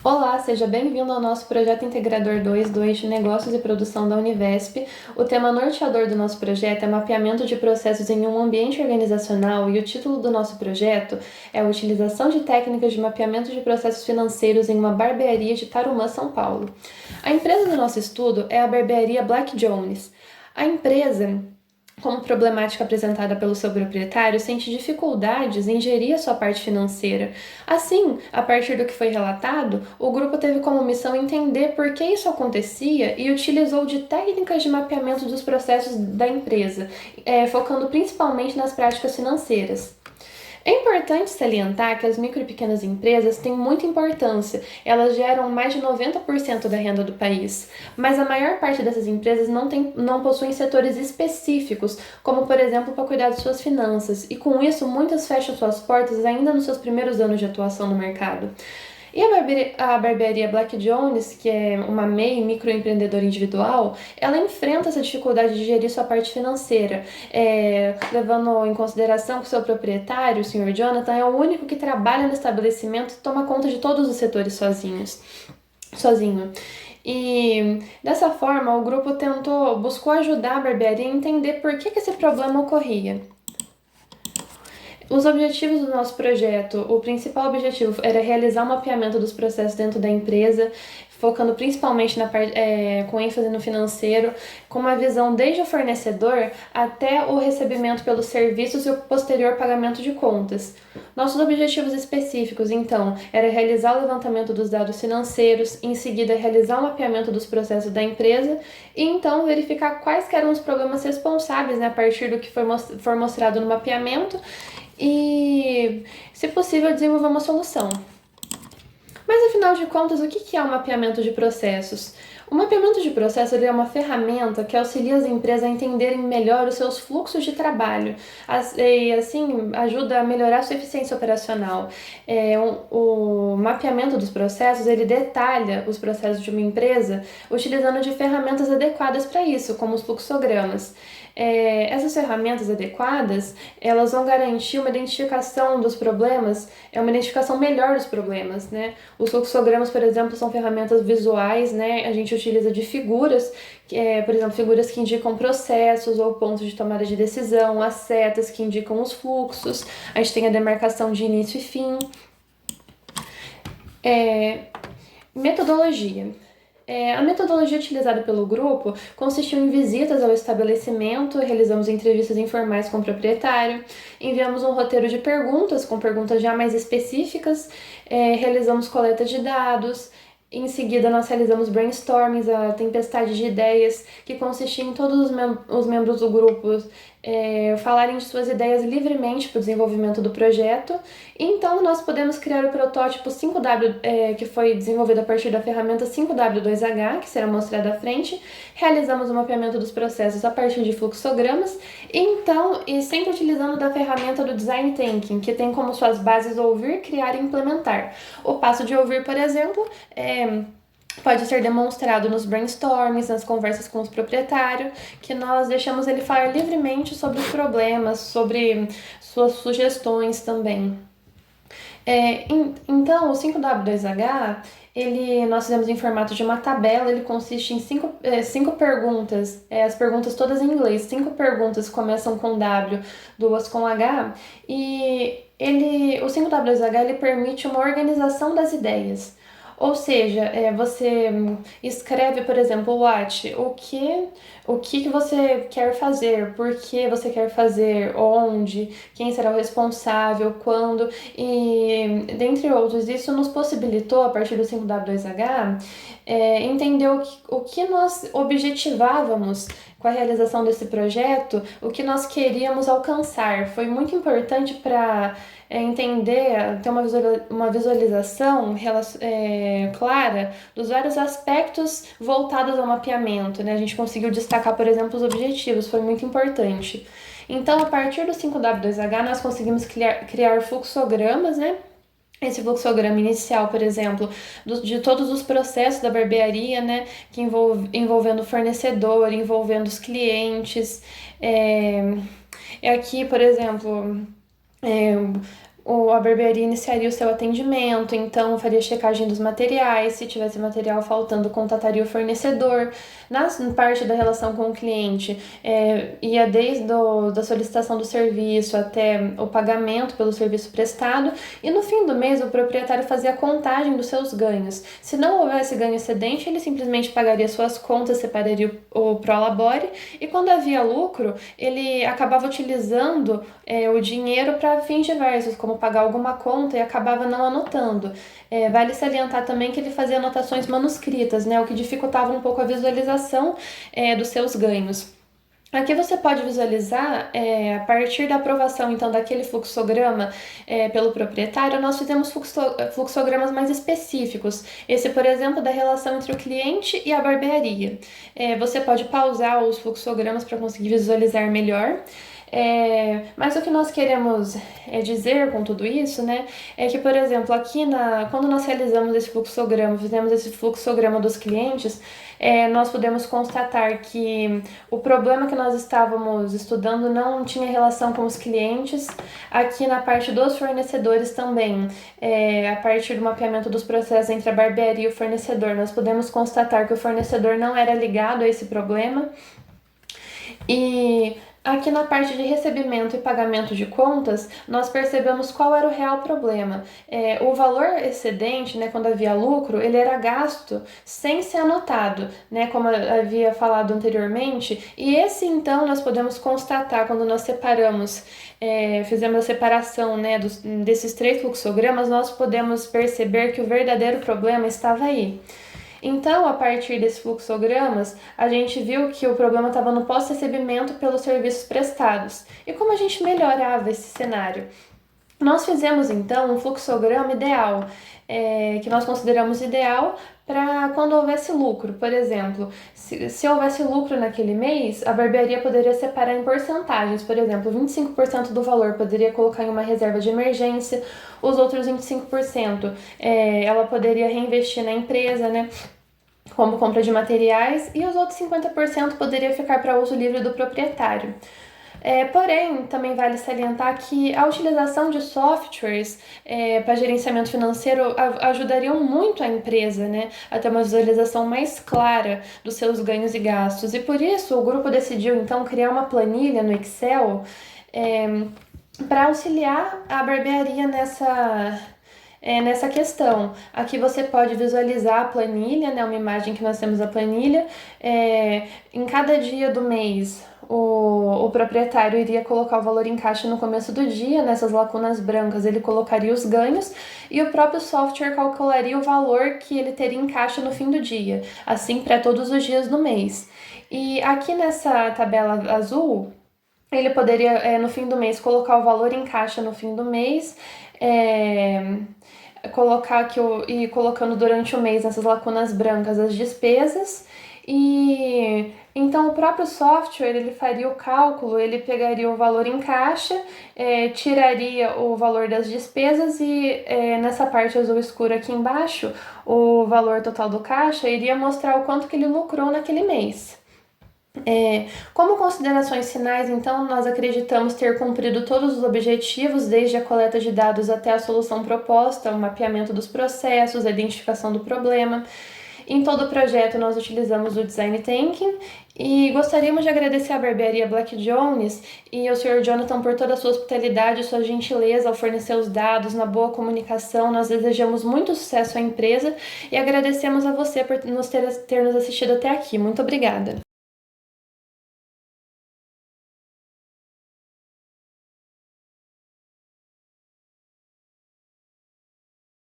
Olá, seja bem-vindo ao nosso projeto Integrador 2 do Eixo Negócios e Produção da Univesp. O tema norteador do nosso projeto é mapeamento de processos em um ambiente organizacional e o título do nosso projeto é a utilização de técnicas de mapeamento de processos financeiros em uma barbearia de Tarumã, São Paulo. A empresa do nosso estudo é a barbearia Black Jones. A empresa, como problemática apresentada pelo seu proprietário, sente dificuldades em gerir a sua parte financeira. Assim, a partir do que foi relatado, o grupo teve como missão entender por que isso acontecia e utilizou de técnicas de mapeamento dos processos da empresa, focando principalmente nas práticas financeiras. É importante salientar que as micro e pequenas empresas têm muita importância, elas geram mais de 90% da renda do país, mas a maior parte dessas empresas não possuem setores específicos, como por exemplo para cuidar de suas finanças, e com isso muitas fecham suas portas ainda nos seus primeiros anos de atuação no mercado. E a barbearia Black Jones, que é uma MEI, microempreendedora individual, ela enfrenta essa dificuldade de gerir sua parte financeira, levando em consideração que o seu proprietário, o Sr. Jonathan, é o único que trabalha no estabelecimento e toma conta de todos os setores sozinho. E dessa forma, o grupo buscou ajudar a barbearia a entender por que esse problema ocorria. Os objetivos do nosso projeto, o principal objetivo era realizar um mapeamento dos processos dentro da empresa, focando principalmente com ênfase no financeiro, com uma visão desde o fornecedor até o recebimento pelos serviços e o posterior pagamento de contas. Nossos objetivos específicos, então, era realizar o levantamento dos dados financeiros, em seguida realizar o mapeamento dos processos da empresa e então verificar quais eram os problemas responsáveis, a partir do que for mostrado no mapeamento e, se possível, desenvolver uma solução. Mas, afinal de contas, o que é o mapeamento de processos? O mapeamento de processos é uma ferramenta que auxilia as empresas a entenderem melhor os seus fluxos de trabalho e, assim, ajuda a melhorar a sua eficiência operacional. O mapeamento dos processos, ele detalha os processos de uma empresa utilizando de ferramentas adequadas para isso, como os fluxogramas. Essas ferramentas adequadas, elas vão garantir uma identificação dos problemas, uma identificação melhor dos problemas, né? Os fluxogramas, por exemplo, são ferramentas visuais, né? A gente utiliza de figuras, por exemplo, figuras que indicam processos ou pontos de tomada de decisão, as setas que indicam os fluxos, a gente tem a demarcação de início e fim. Metodologia. A metodologia utilizada pelo grupo consistiu em visitas ao estabelecimento, realizamos entrevistas informais com o proprietário, enviamos um roteiro de perguntas, com perguntas já mais específicas, realizamos coleta de dados. Em seguida, nós realizamos brainstormings, a tempestade de ideias, que consistia em todos os membros do grupo falarem de suas ideias livremente para o desenvolvimento do projeto. E então, nós podemos criar o protótipo 5W, que foi desenvolvido a partir da ferramenta 5W2H, que será mostrada à frente. Realizamos o mapeamento dos processos a partir de fluxogramas. E sempre utilizando da ferramenta do Design Thinking, que tem como suas bases ouvir, criar e implementar. O passo de ouvir, por exemplo, pode ser demonstrado nos brainstorms, nas conversas com os proprietários, que nós deixamos ele falar livremente sobre os problemas, sobre suas sugestões também. Então, o 5W2H, nós fizemos em formato de uma tabela, ele consiste em cinco perguntas, as perguntas todas em inglês, 5 perguntas começam com W, 2 com H, e o 5W2H ele permite uma organização das ideias. Ou seja, você escreve, por exemplo, o que você quer fazer, por que você quer fazer, onde, quem será o responsável, quando, e dentre outros. Isso nos possibilitou, a partir do 5W2H, entender o que nós objetivávamos com a realização desse projeto, o que nós queríamos alcançar. Foi muito importante para entender, ter uma visualização clara dos vários aspectos voltados ao mapeamento, né? A gente conseguiu destacar, por exemplo, os objetivos, foi muito importante. Então, a partir do 5W2H, nós conseguimos criar fluxogramas, né? Esse fluxograma inicial, por exemplo, de todos os processos da barbearia, né, que envolvendo o fornecedor, envolvendo os clientes. Aqui, por exemplo, a barbearia iniciaria o seu atendimento, então faria checagem dos materiais, se tivesse material faltando, contataria o fornecedor. Na parte da relação com o cliente, ia desde da solicitação do serviço até o pagamento pelo serviço prestado, e no fim do mês o proprietário fazia a contagem dos seus ganhos. Se não houvesse ganho excedente, ele simplesmente pagaria suas contas, separaria o prolabore, e quando havia lucro, ele acabava utilizando o dinheiro para fins diversos, como pagar alguma conta, e acabava não anotando. Vale salientar também que ele fazia anotações manuscritas, né, o que dificultava um pouco a visualização dos seus ganhos. Aqui você pode visualizar, a partir da aprovação então daquele fluxograma pelo proprietário, nós fizemos fluxogramas mais específicos. Esse, por exemplo, da relação entre o cliente e a barbearia. Você pode pausar os fluxogramas para conseguir visualizar melhor. Mas o que nós queremos dizer com tudo isso, né, é que, por exemplo, aqui quando nós realizamos esse fluxograma, fizemos esse fluxograma dos clientes, nós podemos constatar que o problema que nós estávamos estudando não tinha relação com os clientes. Aqui na parte dos fornecedores também, a partir do mapeamento dos processos entre a barbearia e o fornecedor, nós podemos constatar que o fornecedor não era ligado a esse problema. E aqui na parte de recebimento e pagamento de contas, nós percebemos qual era o real problema. O valor excedente, né, quando havia lucro, ele era gasto sem ser anotado, né, como eu havia falado anteriormente, e esse então nós podemos constatar quando nós separamos, fizemos a separação, né, desses 3 fluxogramas, nós podemos perceber que o verdadeiro problema estava aí. Então, a partir desses fluxogramas, a gente viu que o problema estava no pós-recebimento pelos serviços prestados. E como a gente melhorava esse cenário? Nós fizemos, então, um fluxograma ideal, que nós consideramos ideal para quando houvesse lucro. Por exemplo, se houvesse lucro naquele mês, a barbearia poderia separar em porcentagens. Por exemplo, 25% do valor poderia colocar em uma reserva de emergência, os outros 25% ela poderia reinvestir na empresa, né, como compra de materiais, e os outros 50% poderia ficar para uso livre do proprietário. Porém, também vale salientar que a utilização de softwares para gerenciamento financeiro ajudariam muito a empresa, né, a ter uma visualização mais clara dos seus ganhos e gastos. E por isso o grupo decidiu então criar uma planilha no Excel para auxiliar a barbearia nessa questão. Aqui você pode visualizar a planilha, né, uma imagem que nós temos da planilha. Em cada dia do mês, o proprietário iria colocar o valor em caixa no começo do dia, nessas lacunas brancas ele colocaria os ganhos, e o próprio software calcularia o valor que ele teria em caixa no fim do dia, assim para todos os dias do mês. E aqui nessa tabela azul, ele poderia, no fim do mês, colocar o valor em caixa no fim do mês, colocar aqui e colocando durante o mês nessas lacunas brancas as despesas. E então o próprio software ele faria o cálculo, ele pegaria o valor em caixa, tiraria o valor das despesas e nessa parte azul escura aqui embaixo, o valor total do caixa iria mostrar o quanto que ele lucrou naquele mês. Como considerações finais, então, nós acreditamos ter cumprido todos os objetivos, desde a coleta de dados até a solução proposta, o mapeamento dos processos, a identificação do problema. Em todo o projeto, nós utilizamos o Design Thinking e gostaríamos de agradecer à barbearia Black Jones e ao Sr. Jonathan por toda a sua hospitalidade e sua gentileza ao fornecer os dados, na boa comunicação. Nós desejamos muito sucesso à empresa e agradecemos a você por ter nos assistido até aqui. Muito obrigada!